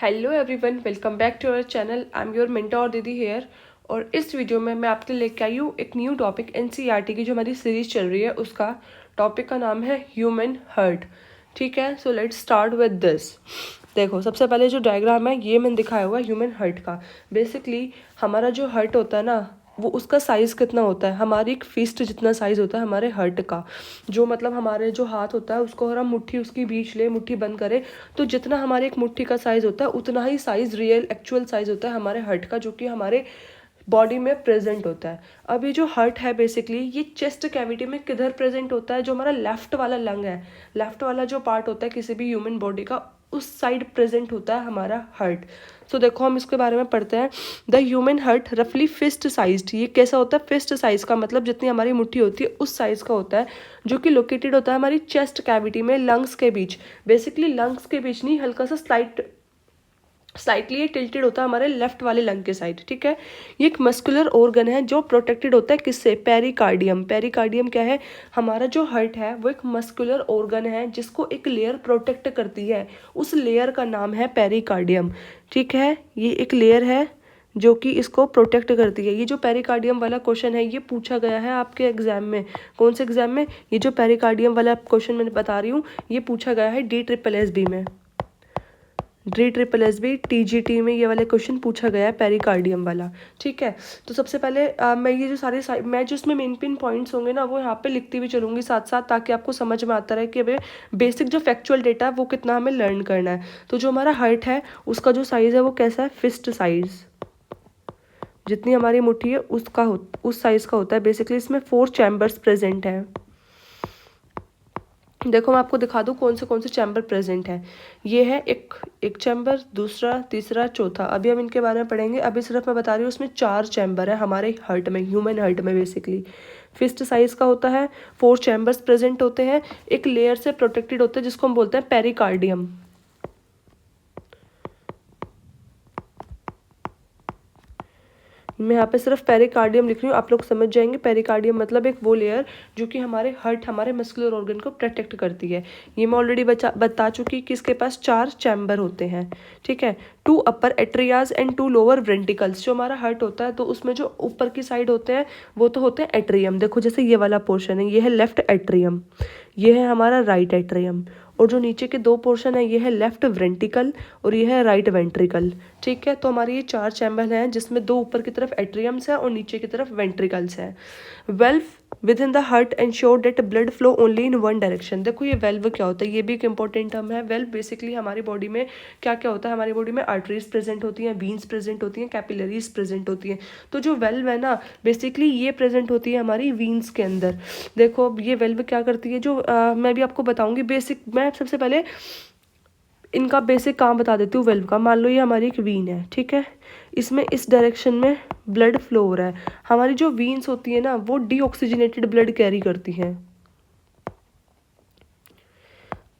Hello everyone, welcome back to our channel. I am your mentor दीदी here. और इस video में मैं आपके लिए लेके आई हूँ एक न्यू टॉपिक। एनसीईआरटी की जो हमारी सीरीज चल रही है उसका टॉपिक का नाम है ह्यूमन हार्ट। ठीक है, so let's start with this. देखो, सबसे पहले जो डायग्राम है ये मैंने दिखाया हुआ है ह्यूमन हार्ट का। बेसिकली हमारा जो हार्ट होता है ना, वो उसका साइज़ कितना होता है, हमारी एक फिस्ट जितना साइज़ होता है हमारे हार्ट का। जो मतलब हमारे जो हाथ होता है उसको अगर हम मुट्ठी उसकी बीच ले, मुट्ठी बंद करें, तो जितना हमारे एक मुट्ठी का साइज़ होता है उतना ही साइज़ रियल एक्चुअल साइज़ होता है हमारे हार्ट का, जो कि हमारे बॉडी में प्रेजेंट होता है। अब ये जो हार्ट है बेसिकली ये चेस्ट कैविटी में किधर प्रेजेंट होता है, जो हमारा लेफ्ट वाला लंग है, लेफ्ट वाला जो पार्ट होता है किसी भी ह्यूमन बॉडी का, उस साइड प्रेजेंट होता है हमारा हार्ट। सो देखो हम इसके बारे में पढ़ते हैं। द ह्यूमन हार्ट रफली फिस्ट साइज्ड। ये कैसा होता है? फिस्ट साइज का मतलब जितनी हमारी मुट्ठी होती है उस साइज का होता है, जो कि लोकेटेड होता है हमारी चेस्ट कैविटी में, लंग्स के बीच। बेसिकली लंग्स के बीच नहीं, हल्का सा स्लाइटली टिल्टेड होता है हमारे लेफ्ट वाले लंग के साइड। ठीक है, ये एक मस्कुलर ऑर्गन है जो प्रोटेक्टेड होता है किससे? पेरिकार्डियम। पेरिकार्डियम क्या है? हमारा जो हार्ट है वो एक मस्कुलर ऑर्गन है जिसको एक लेयर प्रोटेक्ट करती है, उस लेयर का नाम है पेरिकार्डियम। ठीक है, ये एक लेयर है जो कि इसको प्रोटेक्ट करती है। ये जो पेरिकार्डियम वाला क्वेश्चन है ये पूछा गया है आपके एग्जाम में। कौन से एग्जाम में? ये जो पेरिकार्डियम वाला क्वेश्चन मैंने बता रही हूँ ये पूछा गया है DSSB में। DSSB TGT में ये वाले क्वेश्चन पूछा गया है पेरिकार्डियम वाला। ठीक है, तो सबसे पहले मैं ये जो मैं जो इसमें मेन पॉइंट्स होंगे ना वो यहाँ पे लिखती भी चलूँगी साथ साथ, ताकि आपको समझ में आता रहे कि अभी बेसिक जो फैक्चुअल डेटा है वो कितना हमें लर्न करना है। तो जो हमारा हार्ट है उसका जो साइज़ है वो कैसा है? Fist size. जितनी हमारी मुट्ठी है उस साइज़ का होता है। बेसिकली इसमें 4 चैम्बर्स प्रेजेंट हैं। देखो मैं आपको दिखा दूँ कौन से चैम्बर प्रेजेंट है। ये है एक चैम्बर, दूसरा, तीसरा, चौथा। अभी हम इनके बारे में पढ़ेंगे। अभी सिर्फ मैं बता रही हूँ उसमें 4 चैम्बर है हमारे हार्ट में, ह्यूमन हार्ट में। बेसिकली फिस्ट साइज का होता है, 4 चैम्बर्स प्रेजेंट होते हैं, एक लेयर से प्रोटेक्टेड होते हैं जिसको हम बोलते हैं पेरिकार्डियम। मैं यहाँ पे सिर्फ पेरिकार्डियम लिख रही हूँ, आप लोग समझ जाएंगे। पेरिकार्डियम मतलब एक वो लेयर जो कि हमारे हार्ट, हमारे मस्कुलर ऑर्गन को प्रोटेक्ट करती है। ये मैं ऑलरेडी बता चुकी कि इसके पास 4 चैम्बर होते हैं। ठीक है, 2 अपर एट्रियाज एंड 2 लोअर वेंट्रिकल्स। जो हमारा हार्ट होता है तो उसमें जो ऊपर की साइड होते हैं वो तो होते हैं एट्रियम। देखो जैसे ये वाला पोर्शन है, ये है लेफ्ट एट्रियम, ये है हमारा राइट एट्रियम। और जो नीचे के 2 पोर्शन है ये है लेफ्ट वेंट्रिकल और ये है राइट वेंट्रिकल। ठीक है, तो हमारी ये 4 चैम्बर हैं जिसमें 2 ऊपर की तरफ एट्रियम्स है और नीचे की तरफ वेंट्रिकल्स है। Valve within the heart ensure that blood flow only in one direction. देखो ये वेल्व क्या होता है, ये भी एक इंपॉर्टेंट टर्म है। वेल्व बेसिकली हमारी बॉडी में क्या क्या होता है, हमारी बॉडी में आर्टरीज प्रेजेंट होती हैं, वीन्स प्रेजेंट होती हैं, कैपिलरीज प्रेजेंट होती हैं। तो जो वेल्व है ना बेसिकली ये प्रेजेंट होती है हमारी वीन्स के अंदर। देखो अब ये वेल्व क्या करती है, जो मैं भी आपको बताऊंगी बेसिक। मैं सबसे पहले इनका बेसिक काम बता देती हूँ वेल्व का। मान लो ये हमारी एक वीन है, ठीक है, इसमें इस डायरेक्शन में ब्लड फ्लो हो रहा है। हमारी जो वीन्स होती है ना वो डीऑक्सीजनेटेड ब्लड कैरी करती हैं।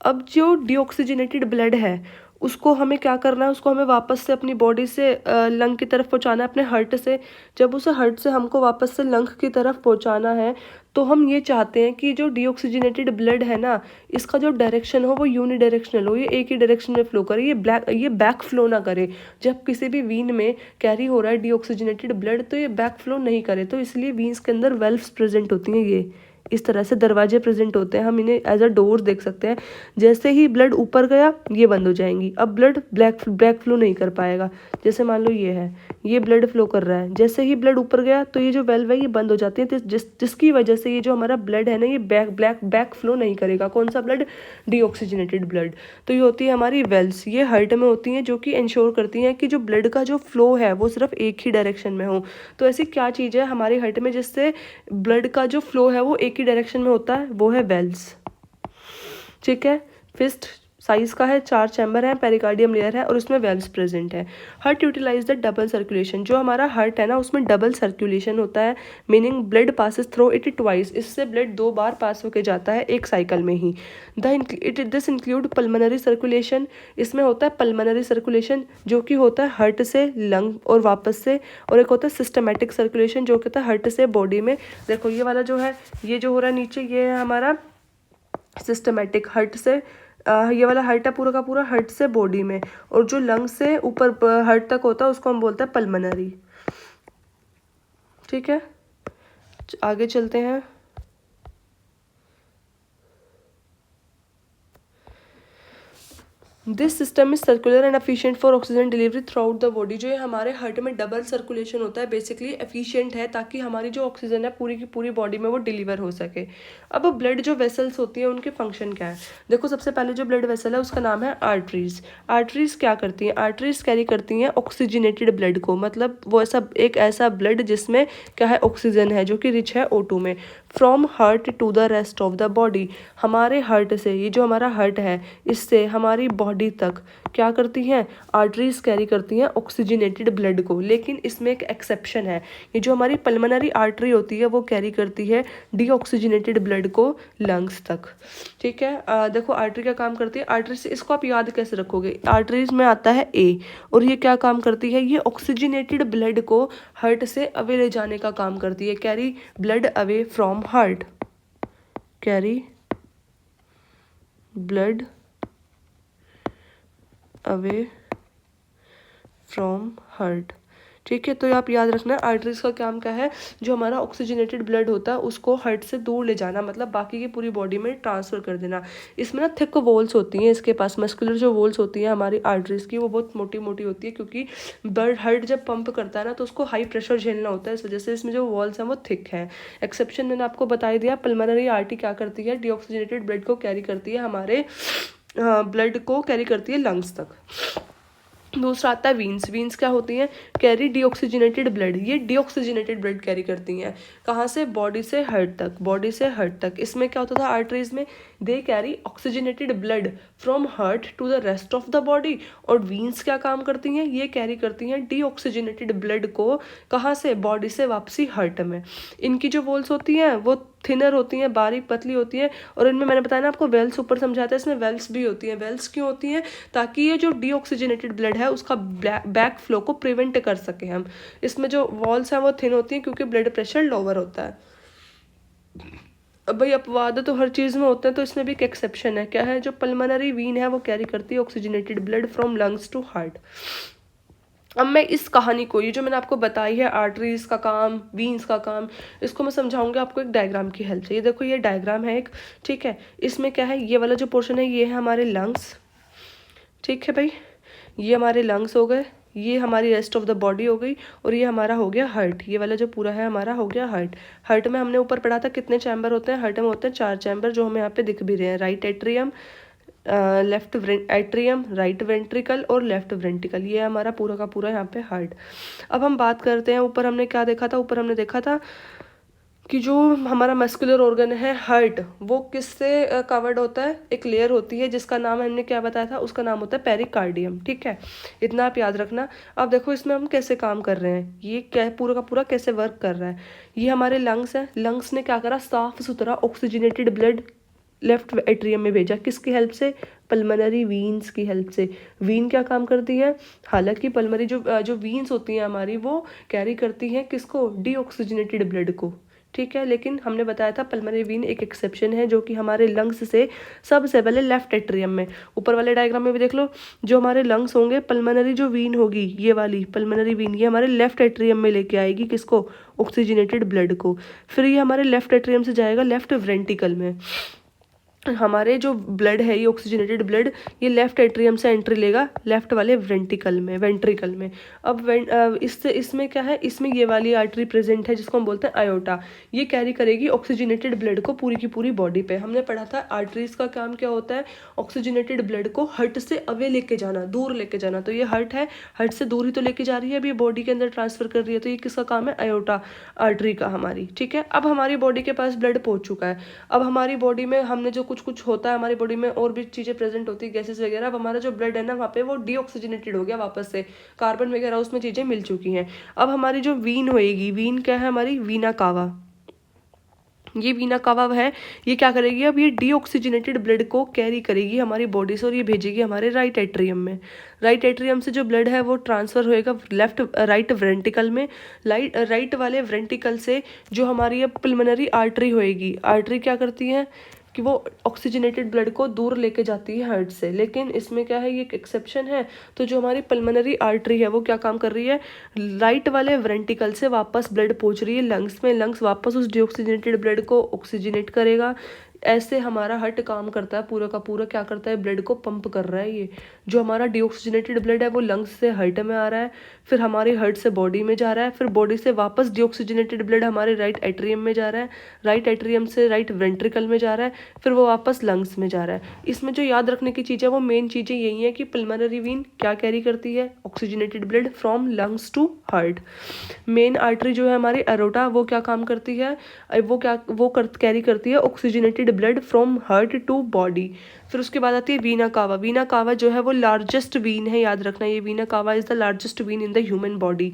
अब जो डीऑक्सीजनेटेड ब्लड है उसको हमें क्या करना है, उसको हमें वापस से अपनी बॉडी से लंग की तरफ पहुंचाना है, अपने हार्ट से। जब उस हार्ट से हमको वापस से लंग की तरफ पहुंचाना है तो हम ये चाहते हैं कि जो डीऑक्सीजनेटेड ब्लड है ना इसका जो डायरेक्शन हो वो यूनिडायरेक्शनल हो, ये एक ही डायरेक्शन में फ्लो करे, ये बैक फ्लो ना करे। जब किसी भी वीन में कैरी हो रहा है डीऑक्सीजनेटेड ब्लड तो ये बैक फ्लो नहीं करे, तो इसलिए वीन्स के अंदर वेल्व्स प्रेजेंट होती हैं। ये इस तरह से दरवाजे प्रेजेंट होते हैं, हम इन्हें एज अ डोर देख सकते हैं। जैसे ही ब्लड ऊपर गया ये बंद हो जाएंगी, अब ब्लड बैक फ्लो नहीं कर पाएगा। जैसे मान लो ये है, ये ब्लड फ्लो कर रहा है, जैसे ही ब्लड ऊपर गया तो ये जो वेल्व है ये बंद हो जाती है। तो जिसकी वजह से ये जो हमारा ब्लड है ना ये बैक फ्लो नहीं करेगा। कौन सा ब्लड? Deoxygenated blood. तो ये होती है हमारी वेल्व्स, ये हार्ट में होती हैं जो कि इंश्योर करती हैं कि जो ब्लड का जो फ्लो है वो सिर्फ एक ही डायरेक्शन में हो। तो ऐसी क्या चीज़ है हमारे हार्ट में जिससे ब्लड का जो फ्लो है वो एक ही डायरेक्शन में होता है? वो है वेल्व्स। ठीक है, फिस्ट साइज का है, 4 चैम्बर है, पेरिकार्डियम लेयर है और उसमें वेल्व्स प्रेजेंट है। Heart utilise the double circulation. जो हमारा हार्ट है ना उसमें डबल सर्कुलेशन होता है, meaning blood passes through it twice. इससे ब्लड 2 बार पास होके जाता है एक साइकिल में ही। This include pulmonary circulation. इसमें होता है पल्मोनरी सर्कुलेशन जो कि होता है हार्ट से लंग और वापस से, और एक होता है सिस्टमैटिक सर्कुलेशन जो कि होता है हार्ट से बॉडी में। देखो ये वाला जो है, ये जो हो रहा है नीचे, ये है हमारा सिस्टमैटिक, हार्ट से ये वाला हार्ट है पूरा का पूरा हार्ट से बॉडी में, और जो लंग्स से ऊपर हार्ट तक होता है उसको हम बोलते हैं पल्मोनरी। ठीक है, आगे चलते हैं। This system is circular and efficient for oxygen delivery through out the body. जो ये हमारे हार्ट में डबल सर्कुलेशन होता है, बेसिकली एफिशिएंट है ताकि हमारी जो ऑक्सीजन है पूरी की पूरी बॉडी में वो डिलीवर हो सके। अब ब्लड जो वेसल्स होती है उनके फंक्शन क्या है, देखो सबसे पहले जो ब्लड वेसल है उसका नाम है आर्टरीज। आर्टरीज क्या करती हैं, आर्टरीज कैरी करती हैं ऑक्सीजनेटेड ब्लड को, मतलब वो ऐसा ब्लड जिसमें क्या है, ऑक्सीजन है जो कि रिच है O2 में, from heart to the rest of the body. हमारे हार्ट से, ये जो हमारा हार्ट है इससे हमारी बॉडी तक क्या करती हैं, आर्टरीज कैरी करती हैं ऑक्सीजनेटेड ब्लड को। लेकिन इसमें एक एक्सेप्शन है, ये जो हमारी पल्मोनरी आर्टरी होती है वो कैरी करती है डीऑक्सीजनेटेड ब्लड को लंग्स तक। ठीक है, देखो आर्टरी का काम करती है, आर्टरी से इसको आप याद कैसे रखोगे, आर्टरीज में आता है A, और ये क्या काम करती है, ये ऑक्सीजनेटेड ब्लड को हार्ट से अवे ले जाने का काम करती है, carry blood away from heart, carry blood away from heart. ठीक है, तो ये आप याद रखना आर्टरीज का काम क्या है, जो हमारा ऑक्सीजनेटेड ब्लड होता है उसको हार्ट से दूर ले जाना, मतलब बाकी की पूरी बॉडी में ट्रांसफर कर देना। इसमें ना थिक वॉल्स होती हैं इसके पास, मस्कुलर जो वॉल्स होती हैं हमारी आर्टरीज की वो बहुत मोटी मोटी होती है, क्योंकि ब्लड हार्ट जब पंप करता है ना तो उसको हाई प्रेशर झेलना होता है, इस वजह से इसमें जो वॉल्स हैं वो थिक है। एक्सेप्शन मैंने आपको बता दिया, पल्मोनरी आर्टरी क्या करती है, डीऑक्सीजनेटेड ब्लड को कैरी करती है, हमारे ब्लड को कैरी करती है लंग्स तक। दूसरा आता है वीन्स। वीन्स क्या होती हैं, कैरी डीऑक्सीजनेटेड ब्लड, ये डीऑक्सीजनेटेड ब्लड कैरी करती हैं, कहाँ से, बॉडी से हार्ट तक, बॉडी से हार्ट तक। इसमें क्या होता था आर्टरीज में, they carry oxygenated blood from heart to the rest of the body. और वीन्स क्या काम करती हैं, ये कैरी करती हैं डीऑक्सीजनेटेड ब्लड को कहाँ से, बॉडी से वापसी हार्ट में। इनकी जो वॉल्स होती हैं वो थिनर होती हैं, बारीक पतली होती हैं, और इनमें मैंने बताया ना आपको वेल्स ऊपर समझाया था, इसमें वेल्स भी होती हैं। वेल्स क्यों होती हैं, ताकि ये जो डीऑक्सीजनेटेड ब्लड है उसका बैक फ्लो को प्रिवेंट कर सके हम। इसमें जो वॉल्स हैं वो थिन होती हैं क्योंकि ब्लड प्रेशर लोअर होता है। अब भाई अपवाद तो हर चीज़ में होते हैं, तो इसमें भी एक एक्सेप्शन है, क्या है, जो पल्मोनरी वीन है वो कैरी करती है oxygenated blood from lungs to heart. अब मैं इस कहानी को, ये जो मैंने आपको बताई है आर्टरीज का काम, वीन्स का काम, इसको मैं समझाऊंगी आपको एक डायग्राम की हेल्प से। ये देखो ये डायग्राम है एक, ठीक है, इसमें क्या है, ये वाला जो पोर्शन है ये है हमारे लंग्स। ठीक है भाई, ये हमारे लंग्स हो गए, ये हमारी रेस्ट ऑफ द बॉडी हो गई, और ये हमारा हो गया हार्ट। ये वाला जो पूरा है हमारा हो गया हार्ट। हार्ट में हमने ऊपर पढ़ा था कितने चैम्बर होते हैं, हार्ट में होते हैं 4 चैम्बर, जो हमें यहाँ पे दिख भी रहे हैं, right atrium, left atrium, right ventricle और लेफ्ट वेंट्रिकल। ये हमारा पूरा का पूरा यहाँ पे हार्ट। अब हम बात करते हैं, ऊपर हमने क्या देखा था, ऊपर हमने देखा था कि जो हमारा मस्कुलर ऑर्गन है हार्ट, वो किससे कवर्ड होता है, एक लेयर होती है जिसका नाम हमने क्या बताया था, उसका नाम होता है पेरिकार्डियम। ठीक है, इतना आप याद रखना। अब देखो इसमें हम कैसे काम कर रहे हैं, ये क्या पूरा का पूरा कैसे वर्क कर रहा है। ये हमारे लंग्स है, लंग्स ने क्या करा, साफ सुथरा ऑक्सीजनेटेड ब्लड लेफ्ट एट्रियम में भेजा, किसकी हेल्प से, पल्मोनरी वीन्स की हेल्प से। वीन क्या काम करती है, हालांकि पल्मोनरी जो वीन्स होती हैं हमारी वो कैरी करती हैं किसको, डीऑक्सीजनेटेड ब्लड को। ठीक है, लेकिन हमने बताया था पल्मोनरी वीन एक एक्सेप्शन है, जो कि हमारे लंग्स से सबसे पहले लेफ्ट एट्रियम में, ऊपर वाले डायग्राम में भी देख लो, जो हमारे लंग्स होंगे, पल्मोनरी जो वीन होगी ये वाली पल्मोनरी वीन, ये हमारे लेफ्ट एट्रियम में लेके आएगी किसको, ऑक्सीजनेटेड ब्लड को। फिर ये हमारे लेफ्ट एट्रियम से जाएगा लेफ्ट वेंट्रिकल में। हमारे जो ब्लड है ये ऑक्सीजनेटेड ब्लड, ये लेफ्ट एट्रियम से एंट्री लेगा लेफ्ट वाले वेंट्रिकल में। अब इसमें क्या है, इसमें ये वाली आर्टरी प्रेजेंट है जिसको हम बोलते हैं आयोटा, ये कैरी करेगी ऑक्सीजनेटेड ब्लड को पूरी की पूरी बॉडी पे। हमने पढ़ा था आर्टरीज का काम क्या होता है, ऑक्सीजनेटेड ब्लड को हार्ट से अवे लेके जाना, दूर लेके जाना। तो ये हार्ट है, हार्ट से दूर ही तो लेके जा रही है, अभी बॉडी के अंदर ट्रांसफर कर रही है, तो ये किसका काम है, आयोटा आर्टरी का हमारी। ठीक है, अब हमारी बॉडी के पास ब्लड पहुंच चुका है। अब हमारी बॉडी में हमने जो कुछ कुछ होता है हमारी बॉडी में, और भी चीज़ें प्रेजेंट होती है, गैसेस वगैरह। अब हमारा जो ब्लड है ना वहाँ पे वो डीऑक्सीजनेटेड हो गया वापस से, कार्बन वगैरह उसमें चीज़ें मिल चुकी हैं। अब हमारी जो वीन होएगी, वीन क्या है हमारी, वीना कावा, ये वीना कावा है, ये क्या करेगी, अब ये डीऑक्सीजनेटेड ब्लड को कैरी करेगी हमारी बॉडी से, और ये भेजेगी हमारे राइट एट्रियम में। राइट एट्रियम से जो ब्लड है वो ट्रांसफर होएगा राइट वेंट्रिकल में। राइट वाले वेंट्रिकल से जो हमारी अब पल्मोनरी आर्टरी होएगी, आर्टरी क्या करती है, कि वो ऑक्सीजनेटेड ब्लड को दूर लेके जाती है हार्ट से। लेकिन इसमें क्या है, ये एक एक्सेप्शन है। तो जो हमारी पल्मोनरी आर्टरी है वो क्या काम कर रही है, राइट वाले वेंट्रिकल से वापस ब्लड पहुंच रही है लंग्स में, लंग्स वापस उस डिऑक्सीजनेटेड ब्लड को ऑक्सीजनेट करेगा। ऐसे हमारा हार्ट काम करता है, पूरा का पूरा क्या करता है, ब्लड को पंप कर रहा है। ये जो हमारा डिऑक्सीजनेटेड ब्लड है वो लंग्स से हार्ट में आ रहा है, फिर हमारी हार्ट से बॉडी में जा रहा है, फिर बॉडी से वापस डिऑक्सीजनेटेड ब्लड हमारे राइट एट्रियम में जा रहा है, राइट एट्रियम से राइट वेंट्रिकल में जा रहा है, फिर वो वापस लंग्स में जा रहा है। इसमें जो याद रखने की चीज़ है वो मेन चीज़ें यही है कि पल्मोनरी वीन क्या कैरी करती है, oxygenated blood from lungs to heart. Main artery जो है हमारी एरोटा, वो क्या काम करती है, वो कैरी करती है oxygenated blood from heart to body. फिर उसके बाद आती है वीना कावा। वीना कावा जो है वो लार्जेस्ट वीन है, याद रखना, ये vena cava is the largest vein in the human body.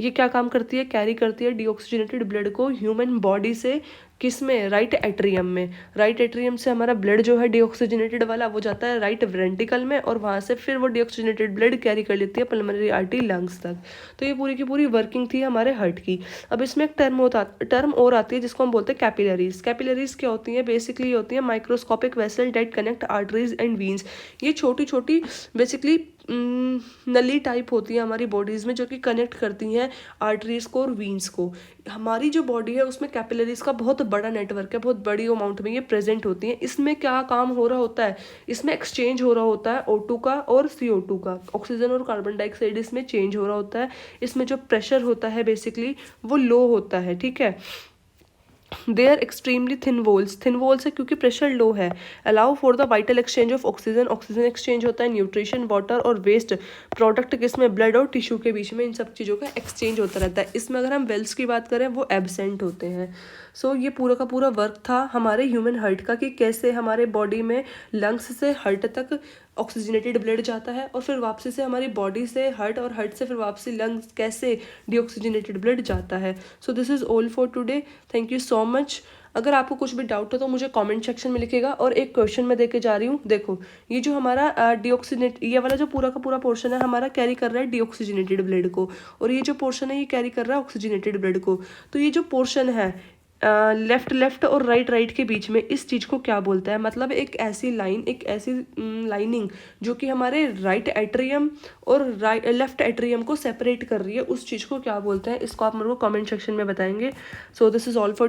ये क्या काम करती है, कैरी करती है डिऑक्सीजनेटेड ब्लड को ह्यूमन बॉडी से, किस में, राइट एट्रियम में। राइट एट्रियम से हमारा ब्लड जो है डिऑक्सीजनेटेड वाला वो जाता है राइट वेंट्रिकल में, और वहाँ से फिर वो डिऑक्सीजनेटेड ब्लड कैरी कर लेती है पल्मोनरी आर्टरी लंग्स तक। तो ये पूरी की पूरी वर्किंग थी हमारे हार्ट की। अब इसमें एक टर्म और आती है जिसको हम बोलते हैं कैपिलरीज। कैपिलरीज क्या होती है, बेसिकली होती है microscopic vessel that connect arteries and veins. ये छोटी छोटी बेसिकली नली टाइप होती है हमारी बॉडीज में, जो कि कनेक्ट करती हैं आर्टरीज को और वीन्स को। हमारी जो बॉडी है उसमें कैपिलरीज का बहुत बड़ा नेटवर्क है, बहुत बड़ी अमाउंट में ये प्रेजेंट होती हैं। इसमें क्या काम हो रहा होता है, इसमें एक्सचेंज हो रहा होता है O2 का और CO2 का, ऑक्सीजन और कार्बन डाइऑक्साइड इसमें चेंज हो रहा होता है। इसमें जो प्रेशर होता है बेसिकली वो लो होता है, ठीक है। They are extremely thin walls है क्योंकि प्रेशर लो है। Allow for the vital exchange of oxygen, oxygen exchange होता है, न्यूट्रिशन, वाटर और वेस्ट प्रोडक्ट किसमें, ब्लड और टिश्यू के बीच में, इन सब चीज़ों का एक्सचेंज होता रहता है। इसमें अगर हम वेल्स की बात करें वो एब्सेंट होते हैं। सो ये पूरा का पूरा वर्क था हमारे ह्यूमन हार्ट का, कि कैसे हमारे बॉडी में लंग्स से हार्ट तक ऑक्सीजनेटेड ब्लड जाता है, और फिर वापसी से हमारी बॉडी से हार्ट, और हार्ट से फिर वापसी लंग्स, कैसे डिऑक्सीजनेटेड ब्लड जाता है। So this is all for today, thank you so much. अगर आपको कुछ भी डाउट हो तो मुझे कमेंट सेक्शन में लिखेगा। और एक क्वेश्चन मैं देके जा रही हूँ, देखो ये जो हमारा डिऑक्सीनेट, ये वाला जो पूरा का पूरा पोर्शन है हमारा कैरी कर रहा है डिऑक्सीजनेटेड ब्लड को, और ये जो पोर्शन है ये कैरी कर रहा है ऑक्सीजनेटेड ब्लड को। तो ये जो पोर्शन है लेफ्ट और राइट के बीच में, इस चीज़ को क्या बोलता है, मतलब एक ऐसी लाइन, एक ऐसी लाइनिंग जो कि हमारे राइट एट्रियम और लेफ्ट एट्रियम को सेपरेट कर रही है, उस चीज़ को क्या बोलते हैं, इसको आप मेरे को कमेंट सेक्शन में बताएंगे। So this is all for